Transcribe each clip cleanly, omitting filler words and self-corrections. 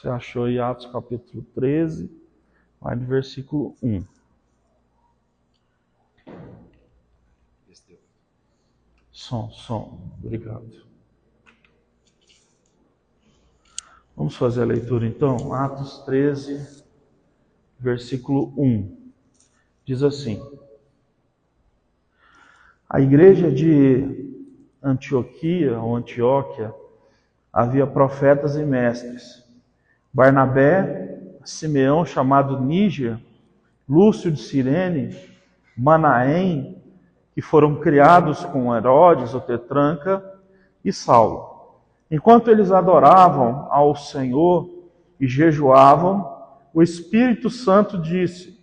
Você achou aí Atos capítulo 13, vai no versículo 1. Som. Obrigado. Vamos fazer a leitura então. Atos 13, versículo 1. Diz assim: A igreja de Antioquia, ou Antioquia, havia profetas e mestres: Barnabé, Simeão, chamado Níger, Lúcio de Cirene, Manaém, que foram criados com Herodes, o tetranca, e Saulo. Enquanto eles adoravam ao Senhor e jejuavam, o Espírito Santo disse: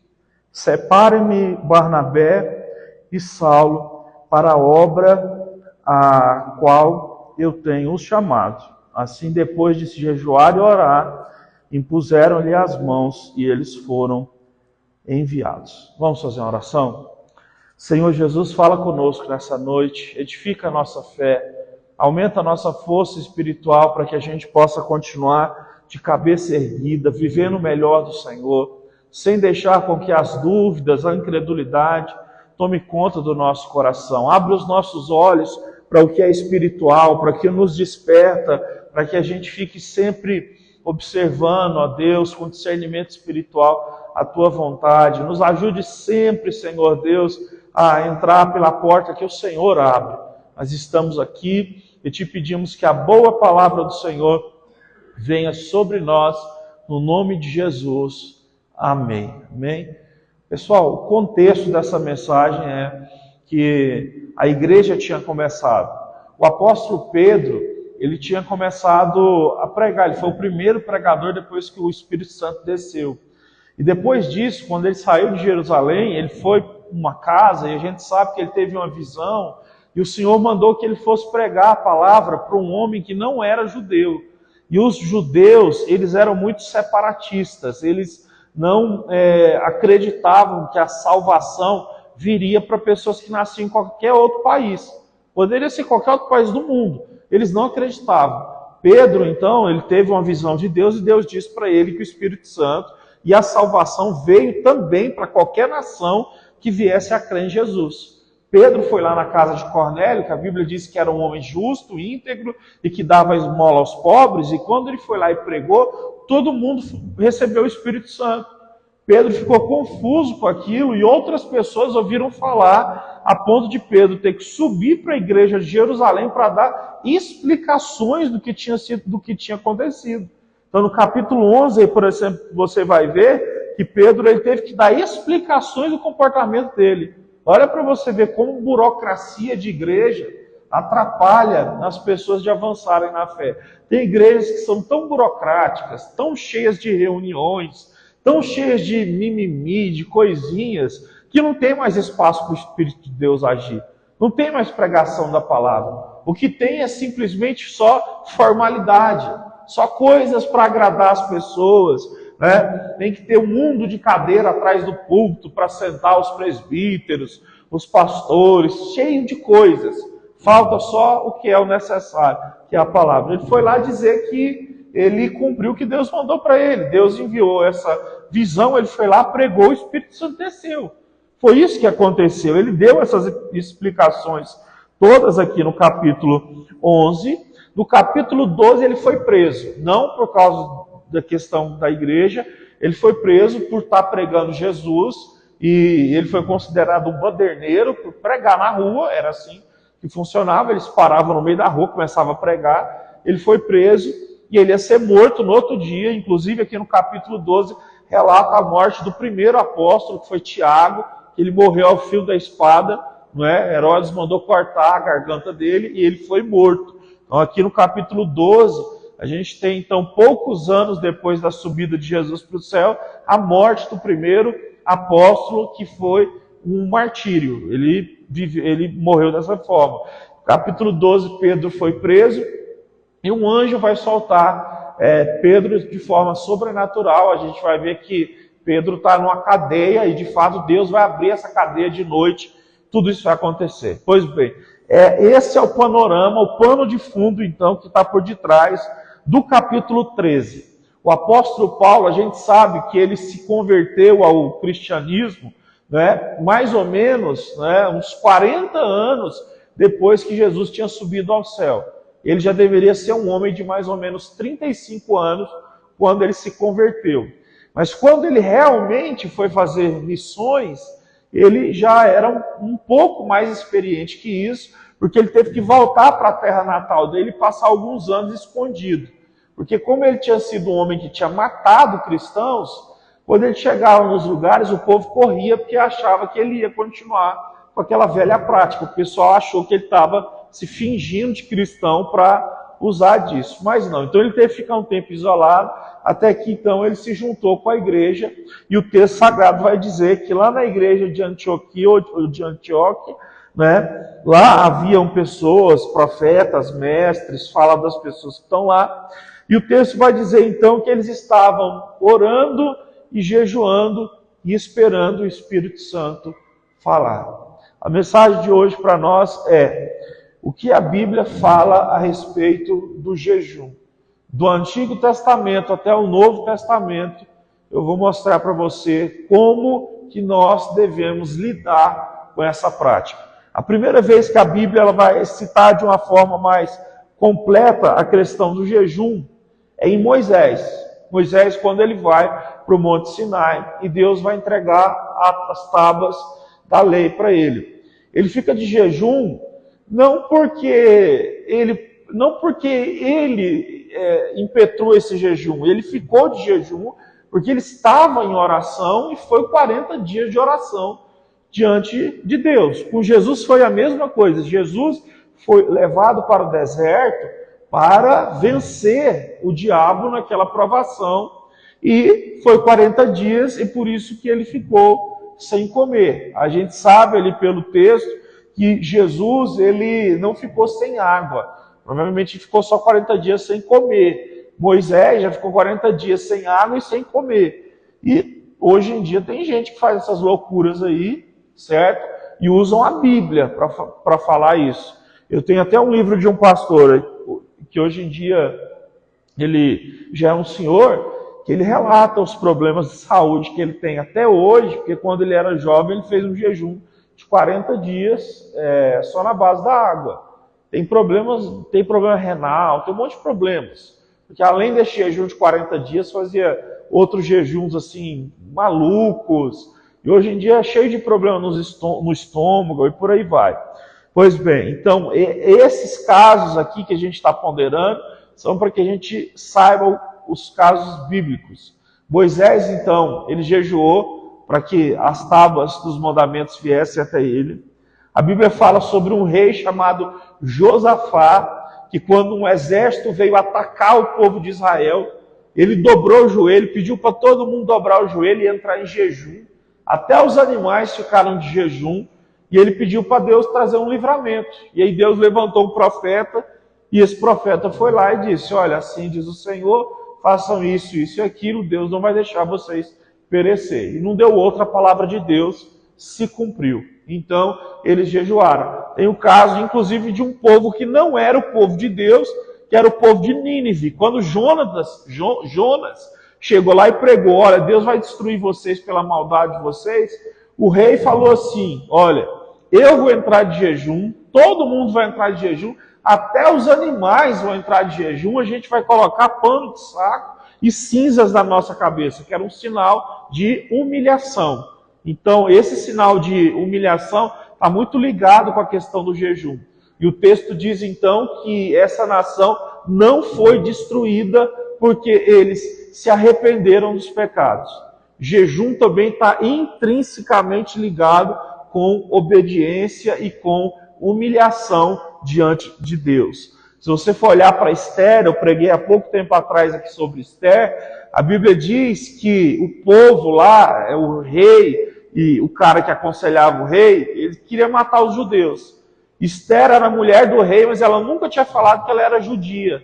Separem-me Barnabé e Saulo para a obra a qual eu tenho os chamado. Assim, depois de se jejuar e orar, impuseram-lhe as mãos e eles foram enviados. Vamos fazer uma oração? Senhor Jesus, fala conosco nessa noite, edifica a nossa fé, aumenta a nossa força espiritual para que a gente possa continuar de cabeça erguida, vivendo o melhor do Senhor, sem deixar com que as dúvidas, a incredulidade tome conta do nosso coração. Abre os nossos olhos para o que é espiritual, para que nos desperta, para que a gente fique sempre observando, ó Deus, com discernimento espiritual, a Tua vontade. Nos ajude sempre, Senhor Deus, a entrar pela porta que o Senhor abre. Nós estamos aqui e te pedimos que a boa palavra do Senhor venha sobre nós, no nome de Jesus. Amém. Amém. Pessoal, o contexto dessa mensagem é que a igreja tinha começado. O apóstolo Pedro, ele tinha começado a pregar. Ele foi o primeiro pregador depois que o Espírito Santo desceu. E depois disso, quando ele saiu de Jerusalém, ele foi para uma casa, e a gente sabe que ele teve uma visão, e o Senhor mandou que ele fosse pregar a palavra para um homem que não era judeu. E os judeus, eles eram muito separatistas, eles não acreditavam que a salvação viria para pessoas que nasciam em qualquer outro país. Poderia ser qualquer outro país do mundo. Eles não acreditavam. Pedro, então, ele teve uma visão de Deus, e Deus disse para ele que o Espírito Santo e a salvação veio também para qualquer nação que viesse a crer em Jesus. Pedro foi lá na casa de Cornélio, que a Bíblia diz que era um homem justo, íntegro, e que dava esmola aos pobres, e quando ele foi lá e pregou, todo mundo recebeu o Espírito Santo. Pedro ficou confuso com aquilo, e outras pessoas ouviram falar, a ponto de Pedro ter que subir para a igreja de Jerusalém para dar explicações do que tinha acontecido. Então, no capítulo 11, por exemplo, você vai ver que Pedro ele teve que dar explicações do comportamento dele. Olha para você ver como burocracia de igreja atrapalha as pessoas de avançarem na fé. Tem igrejas que são tão burocráticas, tão cheias de reuniões, tão cheias de mimimi, de coisinhas, que não tem mais espaço para o Espírito de Deus agir. Não tem mais pregação da palavra. O que tem é simplesmente só formalidade, só coisas para agradar as pessoas, né? Tem que ter um mundo de cadeira atrás do púlpito para sentar os presbíteros, os pastores, cheio de coisas. Falta só o que é o necessário, que é a palavra. Ele foi lá dizer que ele cumpriu o que Deus mandou para ele. Deus enviou essa visão, ele foi lá, pregou, o Espírito Santo desceu. Foi isso que aconteceu. Ele deu essas explicações todas aqui no capítulo 11. No capítulo 12 ele foi preso, não por causa da questão da igreja, ele foi preso por estar pregando Jesus, e ele foi considerado um baderneiro por pregar na rua, era assim que funcionava, eles paravam no meio da rua, começavam a pregar, ele foi preso e ele ia ser morto no outro dia. Inclusive aqui no capítulo 12 relata a morte do primeiro apóstolo, que foi Tiago, que ele morreu ao fio da espada, não é? Herodes mandou cortar a garganta dele e ele foi morto. Então aqui no capítulo 12, a gente tem então poucos anos depois da subida de Jesus para o céu, a morte do primeiro apóstolo, que foi um martírio. Ele morreu dessa forma. Capítulo 12, Pedro foi preso e um anjo vai soltar Pedro de forma sobrenatural. A gente vai ver que Pedro está numa cadeia e de fato Deus vai abrir essa cadeia de noite. Tudo isso vai acontecer. Pois bem, esse é o panorama, o pano de fundo então que está por detrás do capítulo 13. O apóstolo Paulo, a gente sabe que ele se converteu ao cristianismo, né, mais ou menos, né, uns 40 anos depois que Jesus tinha subido ao céu. Ele já deveria ser um homem de mais ou menos 35 anos quando ele se converteu. Mas quando ele realmente foi fazer missões, ele já era um pouco mais experiente que isso, porque ele teve que voltar para a terra natal dele e passar alguns anos escondido. Porque como ele tinha sido um homem que tinha matado cristãos, quando ele chegava nos lugares, o povo corria porque achava que ele ia continuar com aquela velha prática. O pessoal achou que ele estava se fingindo de cristão para usar disso. Mas não. Então ele teve que ficar um tempo isolado, até que então ele se juntou com a igreja. E o texto sagrado vai dizer que lá na igreja de Antioquia, né, lá haviam pessoas, profetas, mestres, fala das pessoas que estão lá. E o texto vai dizer então que eles estavam orando e jejuando e esperando o Espírito Santo falar. A mensagem de hoje para nós é o que a Bíblia fala a respeito do jejum. Do Antigo Testamento até o Novo Testamento, eu vou mostrar para você como que nós devemos lidar com essa prática. A primeira vez que a Bíblia ela vai citar de uma forma mais completa a questão do jejum é em Moisés. Moisés, quando ele vai para o Monte Sinai e Deus vai entregar as tábuas da lei para ele. Ele fica de jejum não porque ele impetrou esse jejum, ele ficou de jejum porque ele estava em oração e foi 40 dias de oração diante de Deus. Com Jesus foi a mesma coisa. Jesus foi levado para o deserto para vencer o diabo naquela provação e foi 40 dias e por isso que ele ficou sem comer. A gente sabe ali pelo texto que Jesus ele não ficou sem água. Provavelmente ficou só 40 dias sem comer. Moisés já ficou 40 dias sem água e sem comer. E hoje em dia tem gente que faz essas loucuras aí, certo? E usam a Bíblia para falar isso. Eu tenho até um livro de um pastor que hoje em dia ele já é um senhor, que ele relata os problemas de saúde que ele tem até hoje, porque quando ele era jovem ele fez um jejum de 40 dias só na base da água. Tem problema renal, tem um monte de problemas. Porque além desse jejum de 40 dias, fazia outros jejuns assim, malucos. E hoje em dia é cheio de problemas no estômago e por aí vai. Pois bem, então, esses casos aqui que a gente está ponderando são para que a gente saiba os casos bíblicos. Moisés, então, ele jejuou para que as tábuas dos mandamentos viessem até ele. A Bíblia fala sobre um rei chamado Josafá, que quando um exército veio atacar o povo de Israel, ele dobrou o joelho, pediu para todo mundo dobrar o joelho e entrar em jejum. Até os animais ficaram de jejum. E ele pediu para Deus trazer um livramento. E aí Deus levantou um profeta, e esse profeta foi lá e disse, olha, assim diz o Senhor, façam isso, isso e aquilo, Deus não vai deixar vocês perecer. E não deu outra, a palavra de Deus se cumpriu. Então, eles jejuaram. Tem o caso, inclusive, de um povo que não era o povo de Deus, que era o povo de Nínive. Quando Jonas chegou lá e pregou, olha, Deus vai destruir vocês pela maldade de vocês, o rei falou assim, olha, eu vou entrar de jejum, todo mundo vai entrar de jejum, até os animais vão entrar de jejum, a gente vai colocar pano de saco e cinzas na nossa cabeça, que era um sinal de humilhação. Então, esse sinal de humilhação está muito ligado com a questão do jejum. E o texto diz, então, que essa nação não foi destruída porque eles se arrependeram dos pecados. Jejum também está intrinsecamente ligado com obediência e com humilhação diante de Deus. Se você for olhar para Esther, eu preguei há pouco tempo atrás aqui sobre Esther, a Bíblia diz que o povo lá, o rei e o cara que aconselhava o rei, ele queria matar os judeus. Esther era mulher do rei, mas ela nunca tinha falado que ela era judia,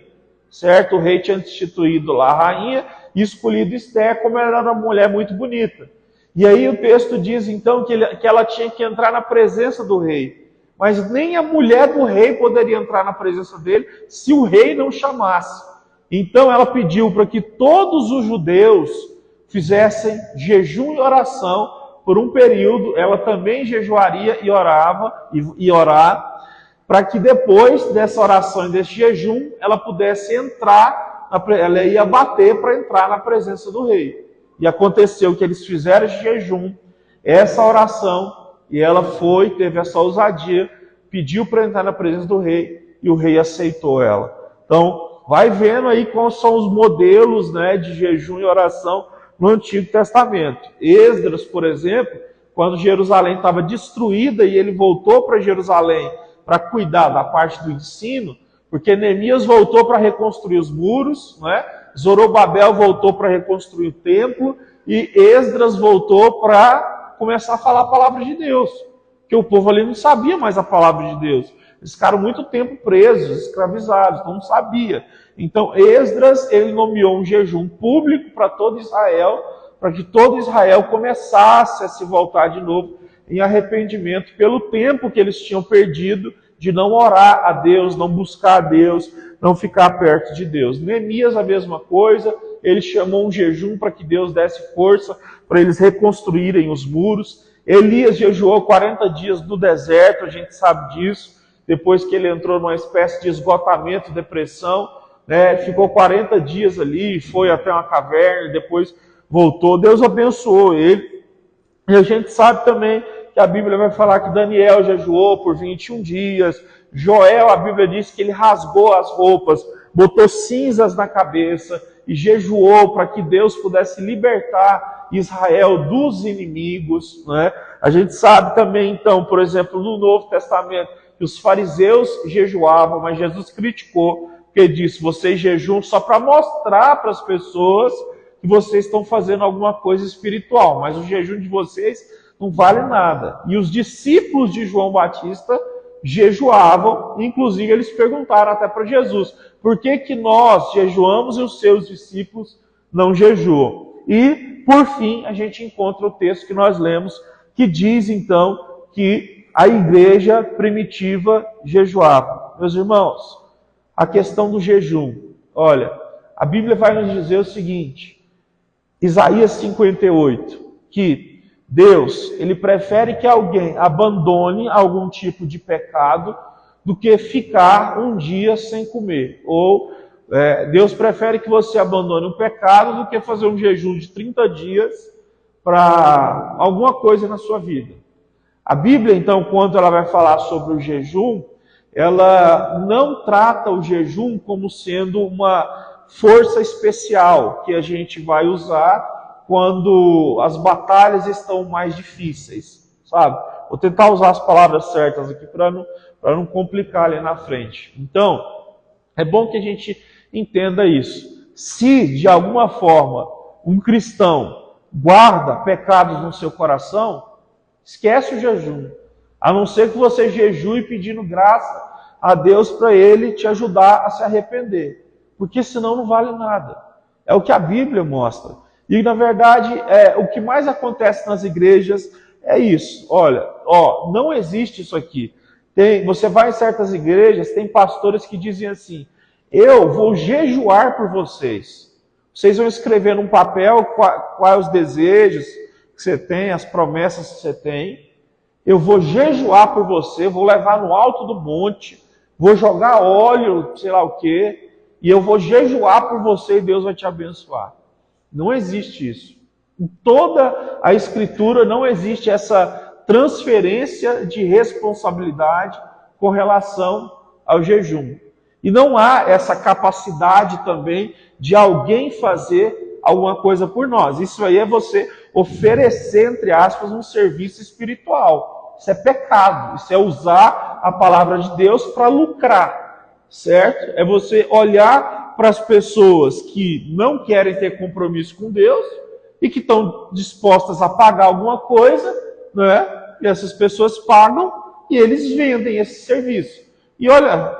certo? O rei tinha instituído lá a rainha e escolhido Esther como ela era uma mulher muito bonita. E aí o texto diz então que ela tinha que entrar na presença do rei. Mas nem a mulher do rei poderia entrar na presença dele se o rei não chamasse. Então ela pediu para que todos os judeus fizessem jejum e oração por um período. Ela também jejuaria e orar, para que depois dessa oração e desse jejum, ela pudesse entrar, ela ia bater para entrar na presença do rei. E aconteceu que eles fizeram esse jejum, essa oração, e ela foi, teve essa ousadia, pediu para entrar na presença do rei, e o rei aceitou ela. Então, vai vendo aí quais são os modelos, né, de jejum e oração no Antigo Testamento. Esdras, por exemplo, quando Jerusalém estava destruída e ele voltou para Jerusalém para cuidar da parte do ensino, porque Neemias voltou para reconstruir os muros, né? Zorobabel voltou para reconstruir o templo e Esdras voltou para começar a falar a palavra de Deus, porque o povo ali não sabia mais a palavra de Deus. Eles ficaram muito tempo presos, escravizados, então não sabia. Então Esdras, ele nomeou um jejum público para todo Israel, para que todo Israel começasse a se voltar de novo em arrependimento pelo tempo que eles tinham perdido de não orar a Deus, não buscar a Deus, não ficar perto de Deus. Neemias, a mesma coisa, ele chamou um jejum para que Deus desse força para eles reconstruírem os muros. Elias jejuou 40 dias no deserto, a gente sabe disso, depois que ele entrou numa espécie de esgotamento, depressão, né? Ficou 40 dias ali, foi até uma caverna, depois voltou. Deus abençoou ele. E a gente sabe também que a Bíblia vai falar que Daniel jejuou por 21 dias. Joel, a Bíblia diz que ele rasgou as roupas, botou cinzas na cabeça e jejuou para que Deus pudesse libertar Israel dos inimigos, né? A gente sabe também, então, por exemplo, no Novo Testamento, que os fariseus jejuavam, mas Jesus criticou, porque disse, vocês jejuam só para mostrar para as pessoas que vocês estão fazendo alguma coisa espiritual, mas o jejum de vocês não vale nada. E os discípulos de João Batista jejuavam, inclusive eles perguntaram até para Jesus, por que que nós jejuamos e os seus discípulos não jejuam? E, por fim, a gente encontra o texto que nós lemos, que diz, então, que a igreja primitiva jejuava. Meus irmãos, a questão do jejum, olha, a Bíblia vai nos dizer o seguinte, Isaías 58, que Deus, ele prefere que alguém abandone algum tipo de pecado do que ficar um dia sem comer. Ou Deus prefere que você abandone um pecado do que fazer um jejum de 30 dias para alguma coisa na sua vida. A Bíblia, então, quando ela vai falar sobre o jejum, ela não trata o jejum como sendo uma força especial que a gente vai usar quando as batalhas estão mais difíceis, sabe? Vou tentar usar as palavras certas aqui para não complicar ali na frente. Então, é bom que a gente entenda isso. Se, de alguma forma, um cristão guarda pecados no seu coração, esquece o jejum. A não ser que você jejue pedindo graça a Deus para Ele te ajudar a se arrepender. Porque senão não vale nada. É o que a Bíblia mostra. E, na verdade, o que mais acontece nas igrejas é isso. Olha, não existe isso aqui. Você vai em certas igrejas, tem pastores que dizem assim, eu vou jejuar por vocês. Vocês vão escrever num papel quais os desejos que você tem, as promessas que você tem. Eu vou jejuar por você, vou levar no alto do monte, vou jogar óleo, sei lá o quê, e eu vou jejuar por você e Deus vai te abençoar. Não existe isso. Em toda a Escritura não existe essa transferência de responsabilidade com relação ao jejum. E não há essa capacidade também de alguém fazer alguma coisa por nós. Isso aí é você oferecer, entre aspas, um serviço espiritual. Isso é pecado. Isso é usar a palavra de Deus para lucrar, certo? É você olhar para as pessoas que não querem ter compromisso com Deus e que estão dispostas a pagar alguma coisa, né? E essas pessoas pagam e eles vendem esse serviço. E olha,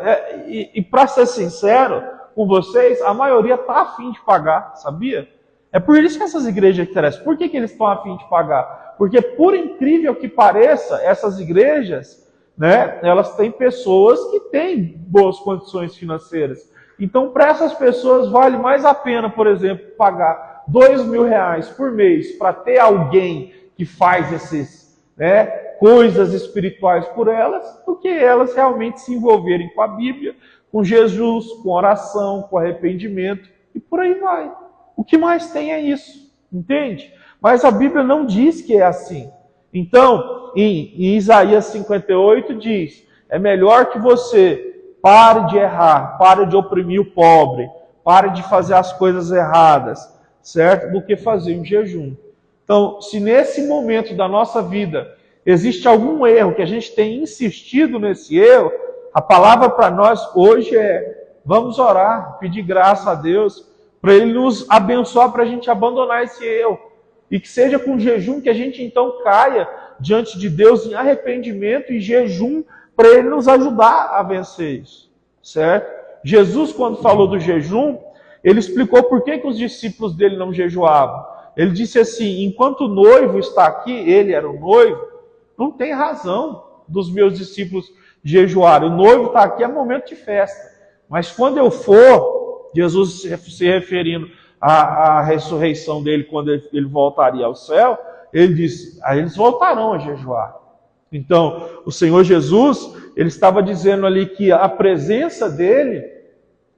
para ser sincero com vocês, a maioria está afim de pagar, sabia? É por isso que essas igrejas interessam. Por que eles estão afim de pagar? Porque, por incrível que pareça, essas igrejas, né, elas têm pessoas que têm boas condições financeiras. Então, para essas pessoas, vale mais a pena, por exemplo, pagar R$2.000 por mês para ter alguém que faz esses, né, coisas espirituais por elas, do que elas realmente se envolverem com a Bíblia, com Jesus, com oração, com arrependimento, e por aí vai. O que mais tem é isso, entende? Mas a Bíblia não diz que é assim. Então, em Isaías 58 diz, é melhor que você pare de errar, pare de oprimir o pobre, pare de fazer as coisas erradas, certo? Do que fazer um jejum. Então, se nesse momento da nossa vida existe algum erro que a gente tem insistido nesse erro, a palavra para nós hoje é, vamos orar, pedir graça a Deus, para Ele nos abençoar, para a gente abandonar esse erro. E que seja com jejum que a gente então caia diante de Deus em arrependimento e jejum, para Ele nos ajudar a vencer isso, certo? Jesus, quando falou do jejum, Ele explicou por que os discípulos dele não jejuavam. Ele disse assim, enquanto o noivo está aqui, ele era o noivo, não tem razão dos meus discípulos jejuarem. O noivo está aqui, é momento de festa. Mas quando eu for, Jesus se referindo à ressurreição dele, quando ele voltaria ao céu, ele disse, aí eles voltarão a jejuar. Então, o Senhor Jesus, ele estava dizendo ali que a presença dele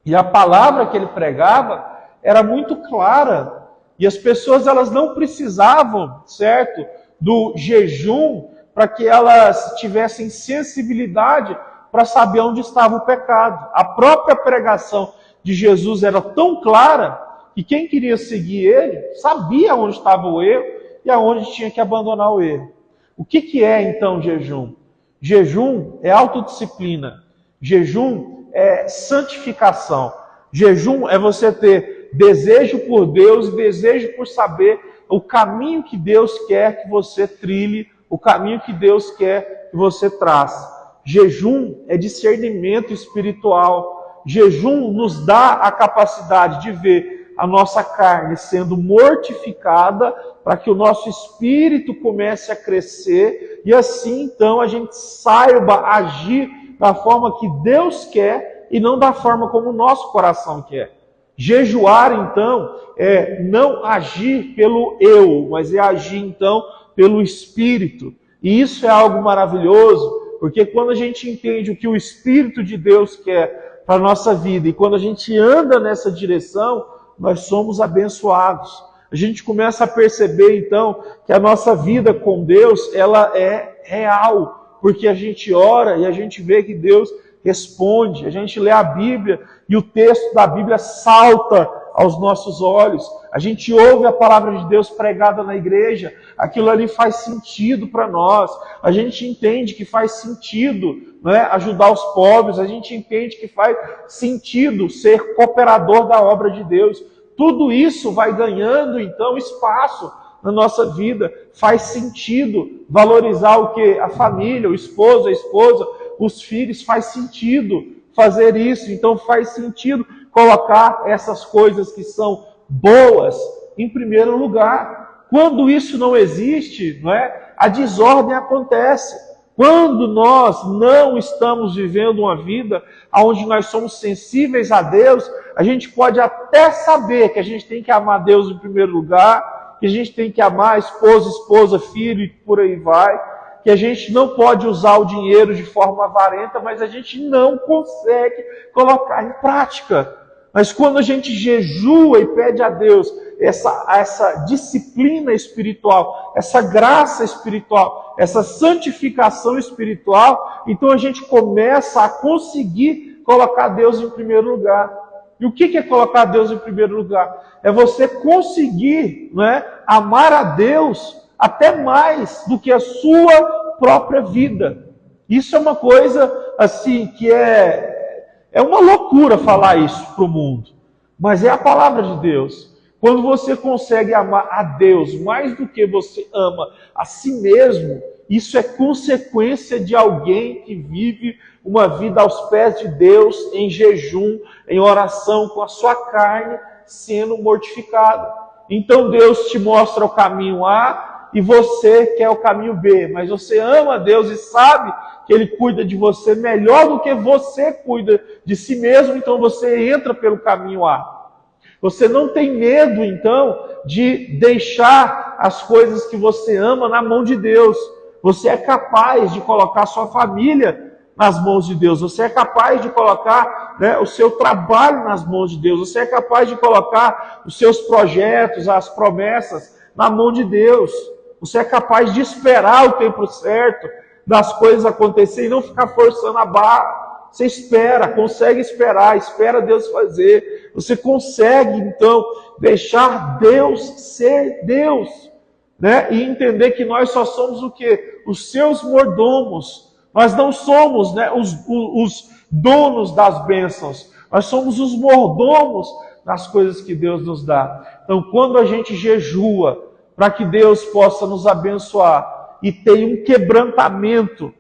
e a palavra que ele pregava era muito clara. E as pessoas, elas não precisavam, certo, do jejum para que elas tivessem sensibilidade para saber onde estava o pecado. A própria pregação de Jesus era tão clara que quem queria seguir ele sabia onde estava o erro e aonde tinha que abandonar o erro. O que é então jejum? Jejum é autodisciplina. Jejum é santificação. Jejum é você ter desejo por Deus, desejo por saber o caminho que Deus quer que você trilhe, o caminho que Deus quer que você trace. Jejum é discernimento espiritual. Jejum nos dá a capacidade de ver a nossa carne sendo mortificada para que o nosso espírito comece a crescer e assim então a gente saiba agir da forma que Deus quer e não da forma como o nosso coração quer. Jejuar então é não agir pelo eu, mas é agir então pelo Espírito. E isso é algo maravilhoso, porque quando a gente entende o que o Espírito de Deus quer para a nossa vida e quando a gente anda nessa direção, nós somos abençoados. A gente começa a perceber então que a nossa vida com Deus, ela é real, porque a gente ora e a gente vê que Deus responde, a gente lê a Bíblia e o texto da Bíblia salta aos nossos olhos, a gente ouve a palavra de Deus pregada na igreja, aquilo ali faz sentido para nós, a gente entende que faz sentido, né, ajudar os pobres, a gente entende que faz sentido ser cooperador da obra de Deus. Tudo isso vai ganhando então espaço na nossa vida, faz sentido valorizar o que? A família, o esposo, a esposa, os filhos, faz sentido fazer isso, então faz sentido colocar essas coisas que são boas em primeiro lugar. Quando isso não existe, não é? A desordem acontece. Quando nós não estamos vivendo uma vida onde nós somos sensíveis a Deus, a gente pode até saber que a gente tem que amar Deus em primeiro lugar, que a gente tem que amar esposa, filho e por aí vai, que a gente não pode usar o dinheiro de forma avarenta, mas a gente não consegue colocar em prática. Mas quando a gente jejua e pede a Deus essa disciplina espiritual, essa graça espiritual, essa santificação espiritual, então a gente começa a conseguir colocar Deus em primeiro lugar. E o que é colocar Deus em primeiro lugar? É você conseguir, né, amar a Deus até mais do que a sua própria vida. Isso é uma coisa assim que é uma loucura falar isso para o mundo. Mas é a palavra de Deus. Quando você consegue amar a Deus mais do que você ama a si mesmo, isso é consequência de alguém que vive uma vida aos pés de Deus, em jejum, em oração, com a sua carne sendo mortificada. Então Deus te mostra o caminho A e você quer o caminho B, mas você ama a Deus e sabe que Ele cuida de você melhor do que você cuida de si mesmo, então você entra pelo caminho A. Você não tem medo, então, de deixar as coisas que você ama na mão de Deus. Você é capaz de colocar sua família nas mãos de Deus. Você é capaz de colocar, né, o seu trabalho nas mãos de Deus. Você é capaz de colocar os seus projetos, as promessas na mão de Deus. Você é capaz de esperar o tempo certo das coisas acontecerem e não ficar forçando a barra. Você espera, consegue esperar, espera Deus fazer. Você consegue, então, deixar Deus ser Deus, né? E entender que nós só somos o quê? Os seus mordomos. Nós não somos, né, os donos das bênçãos. Nós somos os mordomos das coisas que Deus nos dá. Então, quando a gente jejua para que Deus possa nos abençoar e tem um quebrantamento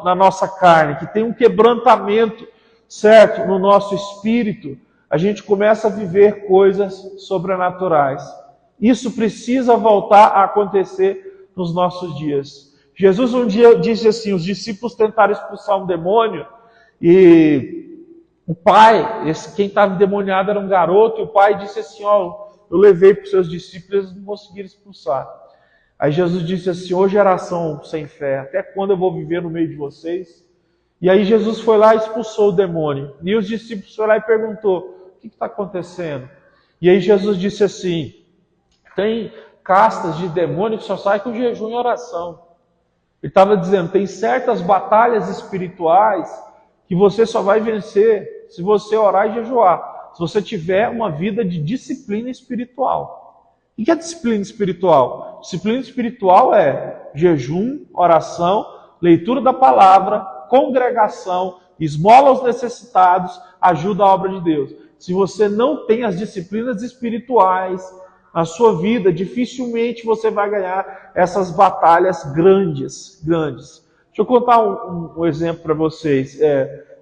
na nossa carne, que tem um quebrantamento, certo, no nosso espírito, a gente começa a viver coisas sobrenaturais. Isso precisa voltar a acontecer nos nossos dias. Jesus um dia disse assim, os discípulos tentaram expulsar um demônio, e o pai, quem estava endemoniado era um garoto, e o pai disse assim, ó, eu levei para os seus discípulos, eles não conseguiram expulsar. Aí Jesus disse assim, ô geração sem fé, até quando eu vou viver no meio de vocês? E aí Jesus foi lá e expulsou o demônio. E os discípulos foram lá e perguntou, o que está acontecendo? E aí Jesus disse assim, tem castas de demônio que só saem com jejum e oração. Ele estava dizendo, tem certas batalhas espirituais que você só vai vencer se você orar e jejuar. Se você tiver uma vida de disciplina espiritual. O que é disciplina espiritual? Disciplina espiritual é jejum, oração, leitura da palavra, congregação, esmola aos necessitados, ajuda a obra de Deus. Se você não tem as disciplinas espirituais na sua vida, dificilmente você vai ganhar essas batalhas grandes. Deixa eu contar um exemplo para vocês.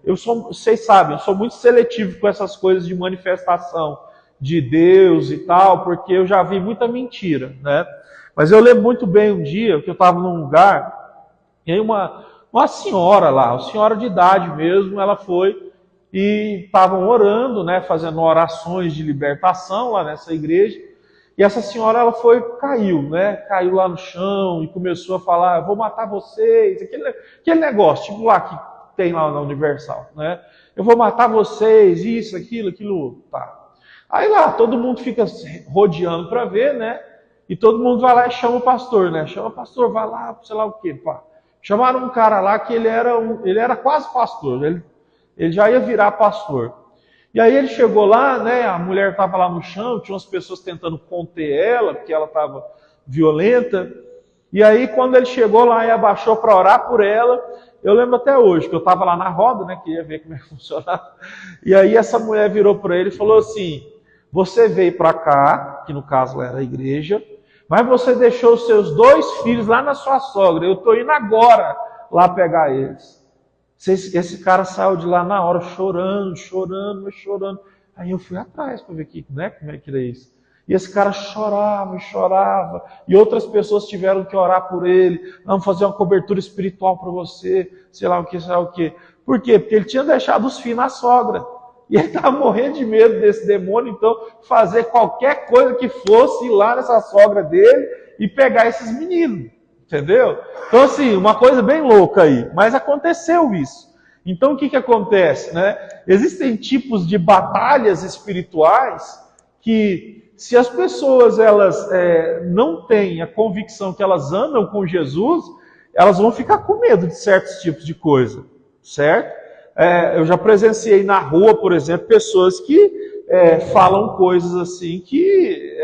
Vocês sabem, eu sou muito seletivo com essas coisas de manifestação de Deus e tal, porque eu já vi muita mentira, né? Mas eu lembro muito bem um dia que eu estava num lugar, e aí uma senhora lá, uma senhora de idade mesmo, ela foi e estavam orando, né, fazendo orações de libertação lá nessa igreja, e essa senhora ela caiu lá no chão e começou a falar, eu vou matar vocês, aquele negócio, tipo lá que tem lá na Universal, né? Eu vou matar vocês, isso, aquilo, tá. Aí lá, todo mundo fica rodeando para ver, né? E todo mundo vai lá e chama o pastor, né? Chama o pastor, vai lá, sei lá o quê, pá. Chamaram um cara lá que ele era quase pastor, ele já ia virar pastor. E aí ele chegou lá, né? A mulher estava lá no chão, tinha umas pessoas tentando conter ela, porque ela estava violenta. E aí quando ele chegou lá e abaixou para orar por ela, eu lembro até hoje, que eu estava lá na roda, né? Que ia ver como é que funcionava. E aí essa mulher virou para ele e falou assim, você veio para cá, que no caso era a igreja, mas você deixou os seus 2 filhos lá na sua sogra. Eu estou indo agora lá pegar eles. Esse cara saiu de lá na hora chorando. Aí eu fui atrás para ver aqui, né, como é que era isso. E esse cara chorava. E outras pessoas tiveram que orar por ele. Vamos fazer uma cobertura espiritual para você, sei lá o que. Por quê? Porque ele tinha deixado os filhos na sogra. E ele estava morrendo de medo desse demônio, então fazer qualquer coisa que fosse ir lá nessa sogra dele e pegar esses meninos, entendeu? Então assim, uma coisa bem louca aí, mas aconteceu isso. Então o que acontece, né? Existem tipos de batalhas espirituais que, se as pessoas elas não têm a convicção que elas andam com Jesus, elas vão ficar com medo de certos tipos de coisa, certo? Eu já presenciei na rua, por exemplo, pessoas que falam coisas assim que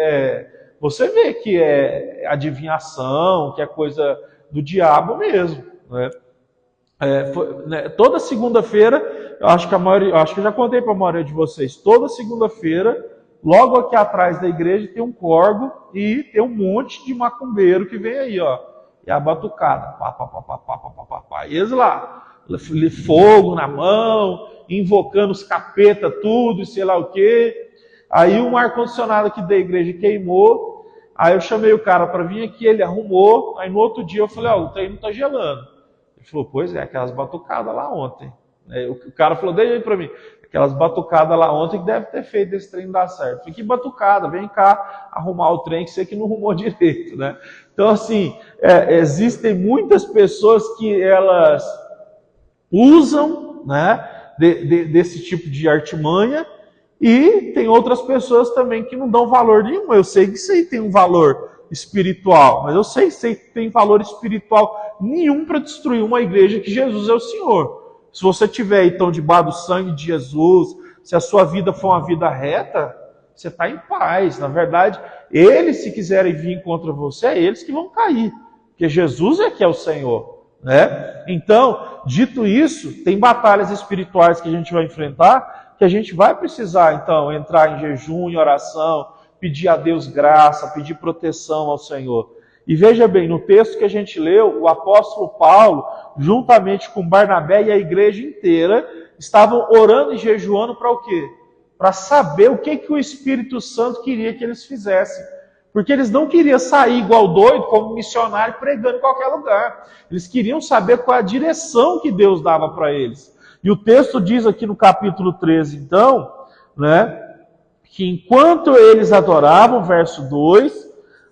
você vê que é adivinhação, que é coisa do diabo mesmo, né? Toda segunda-feira, eu acho que eu já contei para a maioria de vocês, toda segunda-feira, logo aqui atrás da igreja tem um córrego e tem um monte de macumbeiro que vem aí, ó, e a batucada, pá, pá, pá, pá, pá, pá, pá, pá, pá. E eles lá, fogo na mão, invocando os capeta tudo e sei lá o quê. Aí um ar-condicionado aqui da igreja queimou, aí eu chamei o cara para vir aqui, ele arrumou, aí no outro dia eu falei, ó, o trem não tá gelando. Ele falou, pois é, aquelas batucadas lá ontem. O cara falou, deixa aí pra mim, aquelas batucadas lá ontem que deve ter feito esse trem dar certo. Eu falei, que batucada, vem cá arrumar o trem que você que não arrumou direito, né? Então, assim, existem muitas pessoas que elas usam, né, desse tipo de artimanha, e tem outras pessoas também que não dão valor nenhum. Eu sei que isso aí tem um valor espiritual, mas eu sei que isso aí tem valor espiritual nenhum para destruir uma igreja que Jesus é o Senhor. Se você tiver então debaixo do sangue de Jesus, se a sua vida for uma vida reta, você está em paz. Na verdade, eles, se quiserem vir contra você, é eles que vão cair, porque Jesus é que é o Senhor, né? Então, dito isso, tem batalhas espirituais que a gente vai enfrentar, que a gente vai precisar então entrar em jejum, em oração, pedir a Deus graça, pedir proteção ao Senhor. E veja bem, no texto que a gente leu, o apóstolo Paulo, juntamente com Barnabé e a igreja inteira, estavam orando e jejuando para o quê? Para saber o que o Espírito Santo queria que eles fizessem. Porque eles não queriam sair igual doido, como missionário, pregando em qualquer lugar. Eles queriam saber qual a direção que Deus dava para eles. E o texto diz aqui no capítulo 13, então, né, que enquanto eles adoravam, verso 2,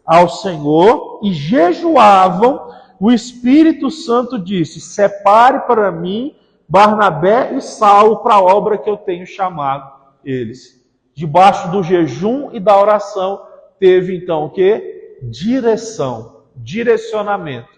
ao Senhor e jejuavam, o Espírito Santo disse, separe para mim Barnabé e Saulo para a obra que eu tenho chamado eles. Debaixo do jejum e da oração, teve então o quê? Direção, direcionamento.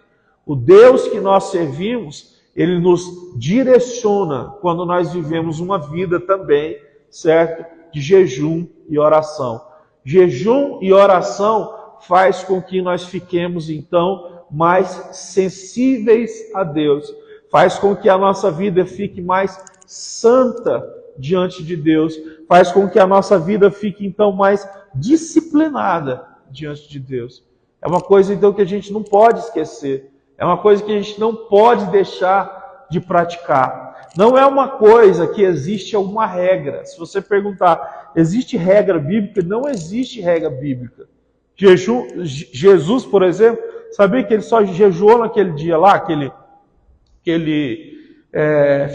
O Deus que nós servimos, Ele nos direciona quando nós vivemos uma vida também, certo? De jejum e oração. Jejum e oração faz com que nós fiquemos, então, mais sensíveis a Deus. Faz com que a nossa vida fique mais santa diante de Deus. Faz com que a nossa vida fique, então, mais disciplinada diante de Deus. É uma coisa, então, que a gente não pode esquecer. É uma coisa que a gente não pode deixar de praticar. Não é uma coisa que existe alguma regra. Se você perguntar, existe regra bíblica? Não existe regra bíblica. Jesus, por exemplo, sabia que ele só jejuou naquele dia lá, que ele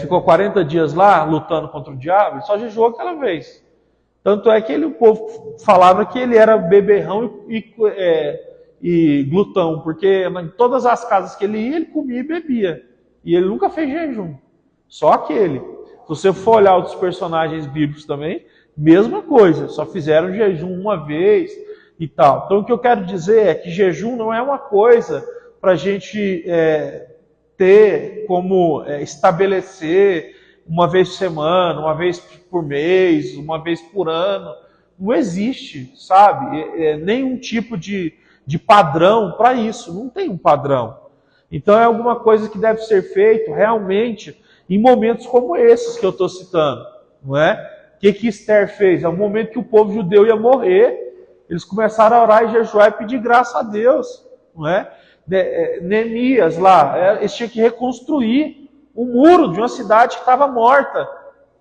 ficou 40 dias lá lutando contra o diabo? Ele só jejuou aquela vez. Tanto é que o povo falava que ele era beberrão e glutão, porque em todas as casas que ele ia, ele comia e bebia. E ele nunca fez jejum. Só aquele. Se você for olhar outros personagens bíblicos também, mesma coisa. Só fizeram jejum uma vez e tal. Então o que eu quero dizer é que jejum não é uma coisa para a gente ter como estabelecer uma vez por semana, uma vez por mês, uma vez por ano. Não existe, sabe? Nenhum tipo de padrão para isso. Não tem um padrão. Então é alguma coisa que deve ser feito realmente em momentos como esses que eu estou citando, não é? O que Esther fez? É um momento que o povo judeu ia morrer, eles começaram a orar e jejuar e pedir graça a Deus, não é? Neemias lá, eles tinham que reconstruir o muro de uma cidade que estava morta,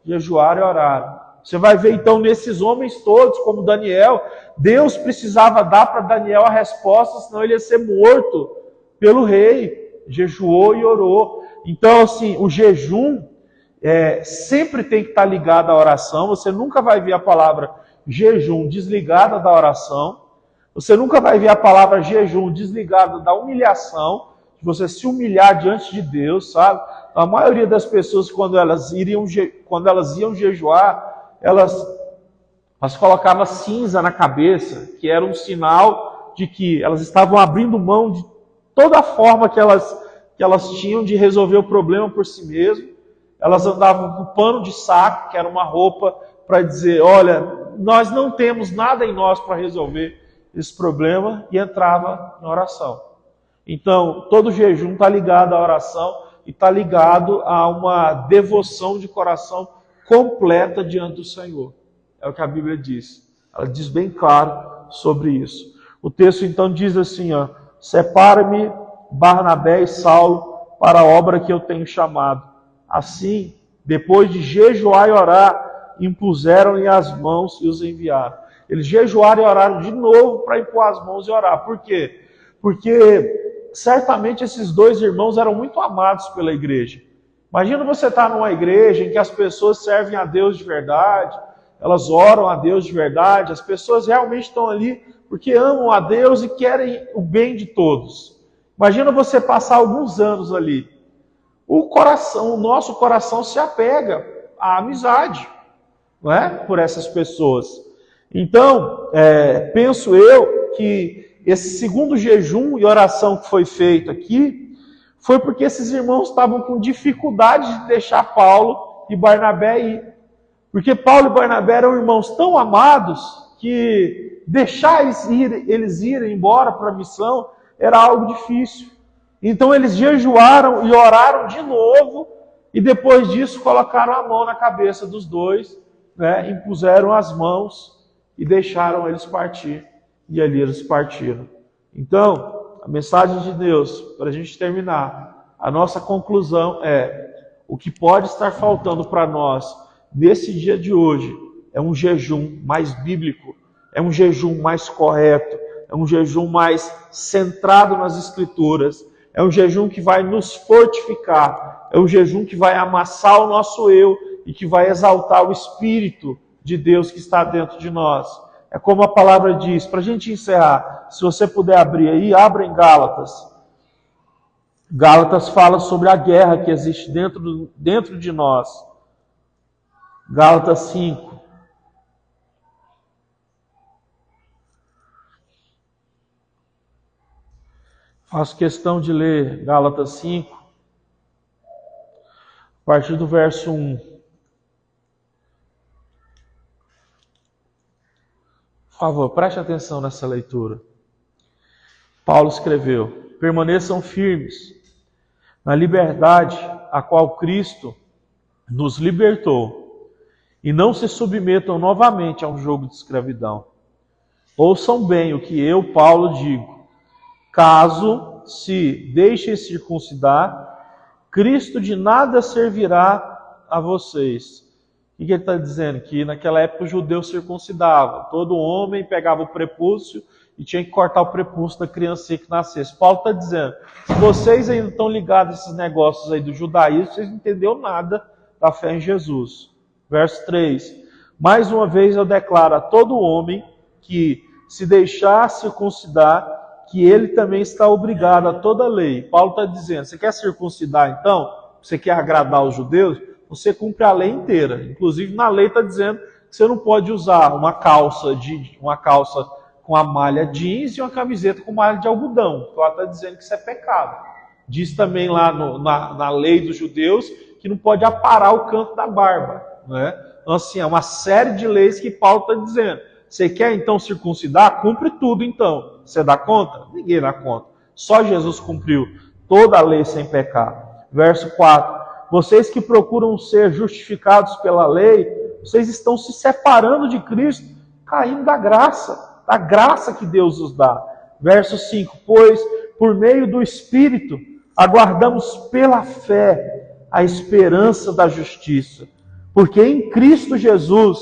jejuaram e oraram. Você vai ver então nesses homens todos, como Daniel, Deus precisava dar para Daniel a resposta, senão ele ia ser morto pelo rei, jejuou e orou. Então, assim, o jejum sempre tem que estar ligado à oração. Você nunca vai ver a palavra jejum desligada da oração. Você nunca vai ver a palavra jejum desligada da humilhação, de você se humilhar diante de Deus, sabe? A maioria das pessoas, quando elas iam jejuar, elas colocavam cinza na cabeça, que era um sinal de que elas estavam abrindo mão de toda a forma que elas tinham de resolver o problema por si mesmo. elas andavam com pano de saco, que era uma roupa para dizer, olha, nós não temos nada em nós para resolver esse problema, e entrava em oração. Então, todo jejum está ligado à oração e está ligado a uma devoção de coração completa diante do Senhor. É o que a Bíblia diz. Ela diz bem claro sobre isso. O texto então diz assim, ó, separa-me Barnabé e Saulo para a obra que eu tenho chamado. Assim, depois de jejuar e orar, impuseram-lhe as mãos e os enviaram. Eles jejuaram e oraram de novo para impor as mãos e orar. Por quê? Porque certamente esses dois irmãos eram muito amados pela igreja. Imagina você estar numa igreja em que as pessoas servem a Deus de verdade, elas oram a Deus de verdade, as pessoas realmente estão ali porque amam a Deus e querem o bem de todos. Imagina você passar alguns anos ali. O nosso coração se apega à amizade, não é? Por essas pessoas. Então, penso eu que esse segundo jejum e oração que foi feito aqui, foi porque esses irmãos estavam com dificuldade de deixar Paulo e Barnabé ir. Porque Paulo e Barnabé eram irmãos tão amados que deixar eles irem embora para a missão era algo difícil. Então eles jejuaram e oraram de novo, e depois disso colocaram a mão na cabeça dos dois, né, impuseram as mãos e deixaram eles partir. E ali eles partiram. Então, a mensagem de Deus, para a gente terminar, a nossa conclusão é: o que pode estar faltando para nós nesse dia de hoje é um jejum mais bíblico, é um jejum mais correto, é um jejum mais centrado nas Escrituras, é um jejum que vai nos fortificar, é um jejum que vai amassar o nosso eu e que vai exaltar o Espírito de Deus que está dentro de nós. É como a palavra diz, para a gente encerrar, se você puder abrir aí, abra em Gálatas. Gálatas fala sobre a guerra que existe dentro de nós. Gálatas 5. Faço questão de ler Gálatas 5, a partir do verso 1. Por favor, preste atenção nessa leitura. Paulo escreveu: permaneçam firmes na liberdade a qual Cristo nos libertou, e não se submetam novamente a um jogo de escravidão. Ouçam bem o que eu, Paulo, digo. Caso se deixem circuncidar, Cristo de nada servirá a vocês. O que ele está dizendo? Que naquela época o judeu circuncidava. Todo homem pegava o prepúcio e tinha que cortar o prepúcio da criança que nascesse. Paulo está dizendo, se vocês ainda estão ligados a esses negócios aí do judaísmo, vocês não entenderam nada da fé em Jesus. Verso 3. Mais uma vez eu declaro a todo homem que se deixar circuncidar, que ele também está obrigado a toda a lei. Paulo está dizendo, você quer circuncidar então? Você quer agradar os judeus? Você cumpre a lei inteira. Inclusive na lei está dizendo que você não pode usar uma calça com a malha jeans e uma camiseta com malha de algodão. Então ela está dizendo que isso é pecado. Diz também lá na lei dos judeus que não pode aparar o canto da barba. Né? Então assim, é uma série de leis que Paulo está dizendo. Você quer então circuncidar? Cumpre tudo então. Você dá conta? Ninguém dá conta. Só Jesus cumpriu toda a lei sem pecar. Verso 4. Vocês que procuram ser justificados pela lei, vocês estão se separando de Cristo, caindo da graça que Deus os dá. Verso 5. Pois, por meio do Espírito, aguardamos pela fé a esperança da justiça. Porque em Cristo Jesus,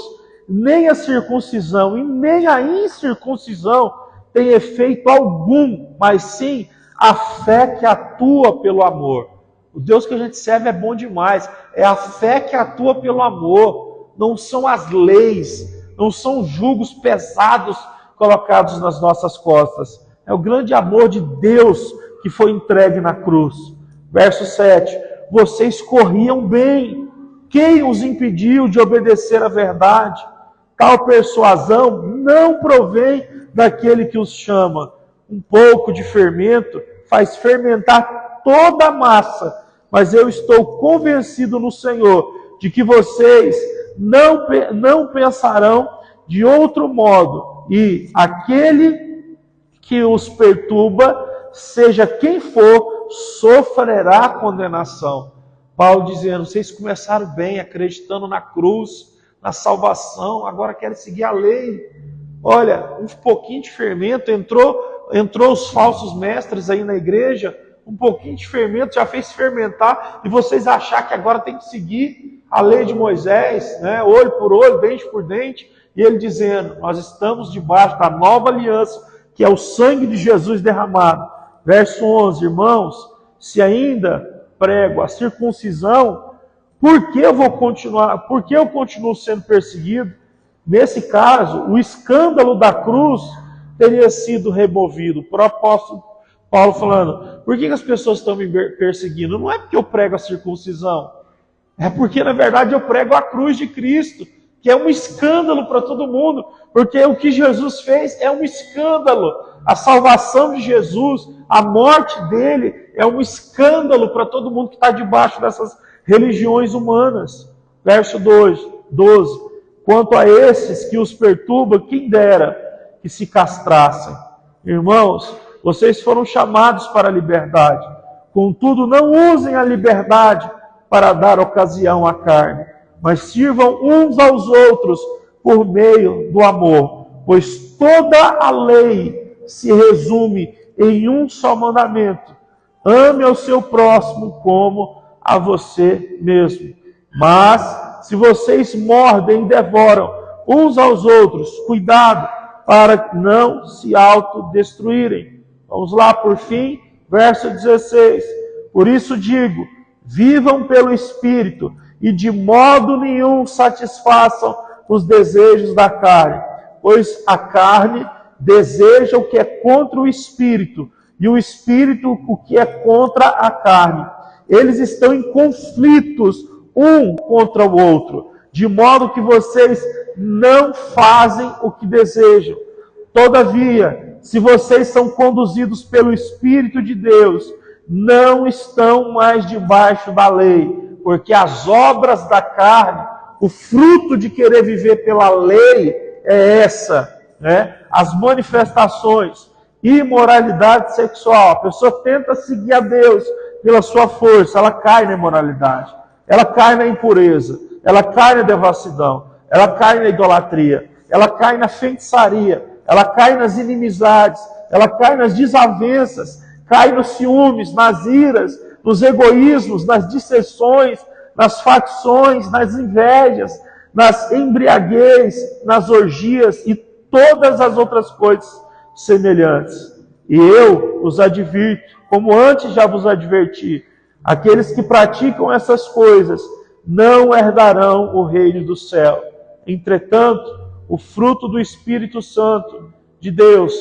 nem a circuncisão e nem a incircuncisão tem efeito algum, mas sim a fé que atua pelo amor. O Deus que a gente serve é bom demais. É a fé que atua pelo amor. Não são as leis, não são julgos pesados colocados nas nossas costas. É o grande amor de Deus que foi entregue na cruz. Verso 7. Vocês corriam bem. Quem os impediu de obedecer à verdade? Tal persuasão não provém daquele que os chama. Um pouco de fermento faz fermentar toda a massa. mas eu estou convencido no Senhor de que vocês não pensarão de outro modo, e aquele que os perturba, seja quem for, sofrerá condenação. Paulo dizendo, vocês começaram bem, acreditando na cruz, na salvação, agora querem seguir a lei. Olha, um pouquinho de fermento, entrou os falsos mestres aí na igreja, um pouquinho de fermento já fez fermentar, e vocês achar que agora tem que seguir a lei de Moisés, né? Olho por olho, dente por dente, e ele dizendo, nós estamos debaixo da nova aliança, que é o sangue de Jesus derramado. Verso 11, irmãos, se ainda prego a circuncisão, por que eu continuo sendo perseguido? Nesse caso, o escândalo da cruz teria sido removido. O próprio apóstolo Paulo falando, por que as pessoas estão me perseguindo? Não é porque eu prego a circuncisão, é porque na verdade eu prego a cruz de Cristo, que é um escândalo para todo mundo, porque o que Jesus fez é um escândalo. A salvação de Jesus, a morte dele, é um escândalo para todo mundo que está debaixo dessas religiões humanas. Verso 12. Quanto a esses que os perturbam, quem dera que se castrassem. Irmãos, vocês foram chamados para a liberdade. Contudo, não usem a liberdade para dar ocasião à carne, mas sirvam uns aos outros por meio do amor. Pois toda a lei se resume em um só mandamento: ame ao seu próximo como a você mesmo. Mas, se vocês mordem e devoram uns aos outros, cuidado para não se autodestruírem. Vamos lá, por fim, verso 16. Por isso digo, vivam pelo Espírito, e de modo nenhum satisfaçam os desejos da carne, pois a carne deseja o que é contra o Espírito, e o Espírito o que é contra a carne. Eles estão em conflitos um contra o outro, de modo que vocês não fazem o que desejam. Todavia, se vocês são conduzidos pelo Espírito de Deus, não estão mais debaixo da lei, porque as obras da carne, o fruto de querer viver pela lei é essa, né? As manifestações, imoralidade sexual. A pessoa tenta seguir a Deus pela sua força, ela cai na imoralidade, ela cai na impureza, ela cai na devassidão, ela cai na idolatria, ela cai na feitiçaria, ela cai nas inimizades, ela cai nas desavenças, cai nos ciúmes, nas iras, nos egoísmos, nas dissensões, nas facções, nas invejas, nas embriaguez, nas orgias e todas as outras coisas semelhantes. E eu os advirto, como antes já vos adverti, aqueles que praticam essas coisas não herdarão o reino do céu. Entretanto, o fruto do Espírito Santo de Deus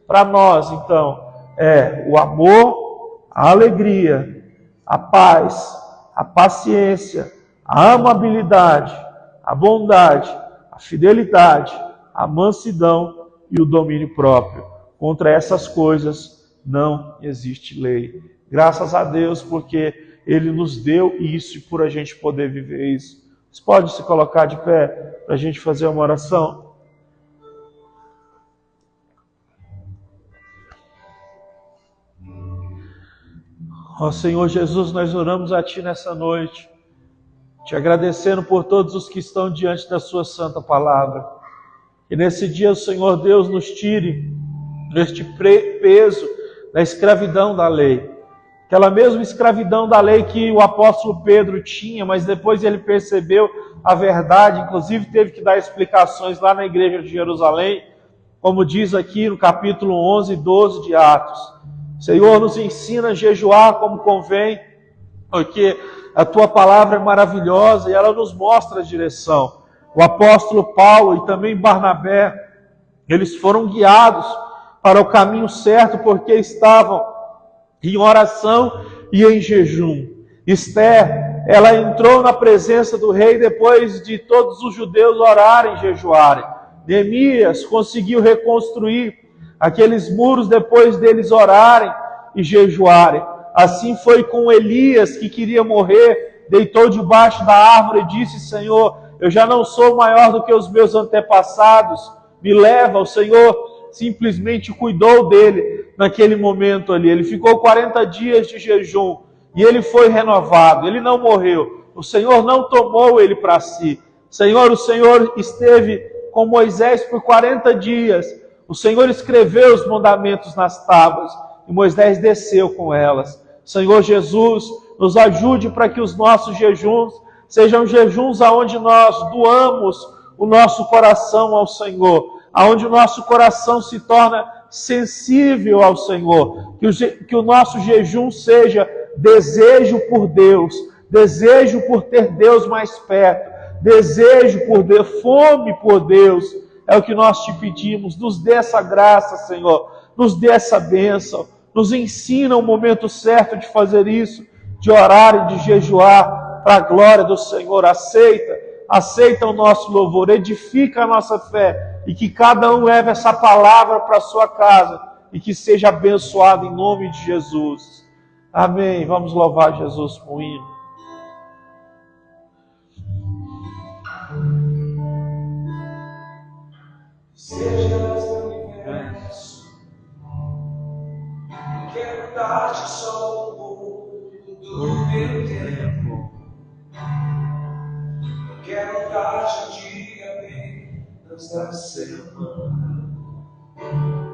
para nós, então, é o amor, a alegria, a paz, a paciência, a amabilidade, a bondade, a fidelidade, a mansidão e o domínio próprio. Contra essas coisas não existe lei. Graças a Deus, porque Ele nos deu isso e por a gente poder viver isso. Você pode se colocar de pé para a gente fazer uma oração? Ó Senhor Jesus, nós oramos a Ti nessa noite, te agradecendo por todos os que estão diante da Sua santa palavra. E nesse dia o Senhor Deus nos tire deste peso da escravidão da lei. Aquela mesma escravidão da lei que o apóstolo Pedro tinha, mas depois ele percebeu a verdade, inclusive teve que dar explicações lá na igreja de Jerusalém, como diz aqui no capítulo 11 e 12 de Atos. Senhor, nos ensina a jejuar como convém, porque a Tua palavra é maravilhosa e ela nos mostra a direção. O apóstolo Paulo e também Barnabé, eles foram guiados para o caminho certo porque estavam em oração e em jejum. Esther, ela entrou na presença do rei depois de todos os judeus orarem e jejuarem. Neemias conseguiu reconstruir aqueles muros depois deles orarem e jejuarem. Assim foi com Elias, que queria morrer, deitou debaixo da árvore e disse: Senhor, eu já não sou maior do que os meus antepassados, me leva. O Senhor simplesmente cuidou dele naquele momento ali. Ele ficou 40 dias de jejum e ele foi renovado, ele não morreu. O Senhor não tomou ele para si. Senhor, o Senhor esteve com Moisés por 40 dias. O Senhor escreveu os mandamentos nas tábuas e Moisés desceu com elas. Senhor Jesus, nos ajude para que os nossos jejuns sejam jejuns aonde nós doamos o nosso coração ao Senhor, aonde o nosso coração se torna sensível ao Senhor, que o nosso jejum seja desejo por Deus, desejo por ter Deus mais perto, desejo por Deus, fome por Deus, é o que nós te pedimos. Nos dê essa graça, Senhor, nos dê essa bênção, nos ensina o momento certo de fazer isso, de orar e de jejuar para a glória do Senhor. Aceita o nosso louvor, edifica a nossa fé, e que cada um leve essa palavra para a sua casa, e que seja abençoado em nome de Jesus. Amém. Vamos louvar Jesus com o hino. Sejas meu universo, eu quero dar-te só um pouco do meu tempo. Eu quero dar-te um dia apenas da semana.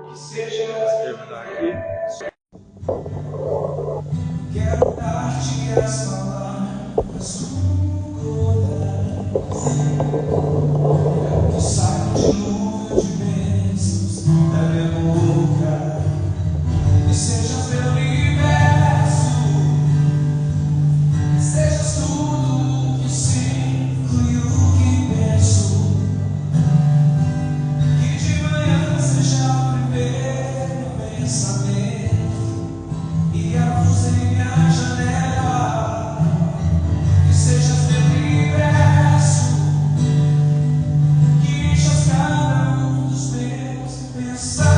Que sejas meu universo, quero dar-te as palavras do coração, que saio de luz de bênçãos da minha boca. Que sejas meu universo, que sejas tudo o que sinto e o que penso. Que de manhã seja o primeiro pensamento e a luz em minha janela. Que sejas meu universo, que enchas cada um dos meus pensamentos.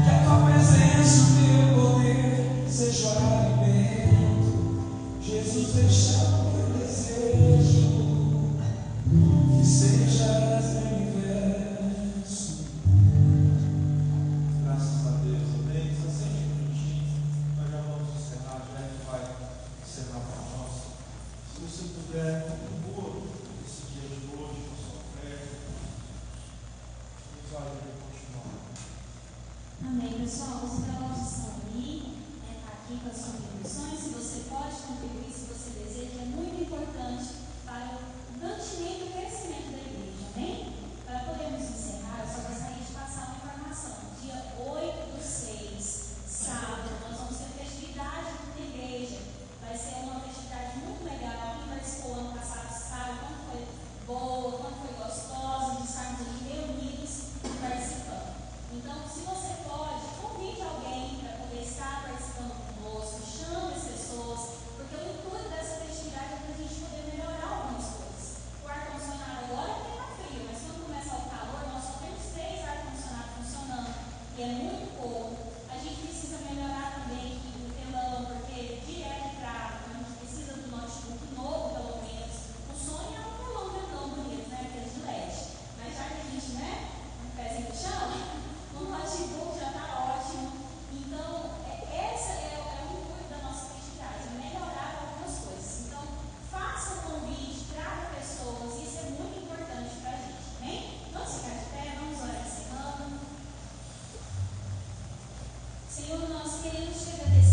Que a tua presença, o teu poder seja o alimento. Jesus, deixa o teu desejo, que sejas meu universo. Graças a Deus, amém. Só 5 minutinhos, nós já vamos encerrar, já vai encerrar para nós. Se você puder, contribua esse dia de hoje com a sua fé, nos ajude a continuar. Amém, pessoal. Os relógios estão ali, aqui com as contribuições. Se você pode contribuir, se você deseja, é muito importante para o mantimento e o crescimento da igreja. Amém? Para podermos encerrar, eu só gostaria de passar uma informação. Dia 8/6, sábado, nós vamos ter festividade na igreja. Vai ser uma festividade muito legal. Quem participou ano passado sabe quanto foi boa, quanto foi gostosa de estarmos aqui reunidos e participando. Então, se você pode, convide alguém para poder estar participando conosco, chame as pessoas, porque o intuito dessa festividade é para a gente poder melhorar algumas coisas. O ar-condicionado agora está frio, mas quando começa o calor, nós só temos 3 ar-condicionados funcionando, e é muito pouco. A gente precisa melhorar também aqui o telão, porque direto trava, então a gente precisa do notebook novo, pelo menos. O sonho é um telão bonito, né, aquele de LED. Mas já que a gente, um pezinho no chão, o notebook já está ótimo. Então, esse é o intuito da nossa festividade, melhorar algumas coisas. Então, faça o convite, traga pessoas, isso é muito importante para a gente, amém? Vamos ficar de pé, vamos orar encerrando. Senhor, nós queremos te agradecer.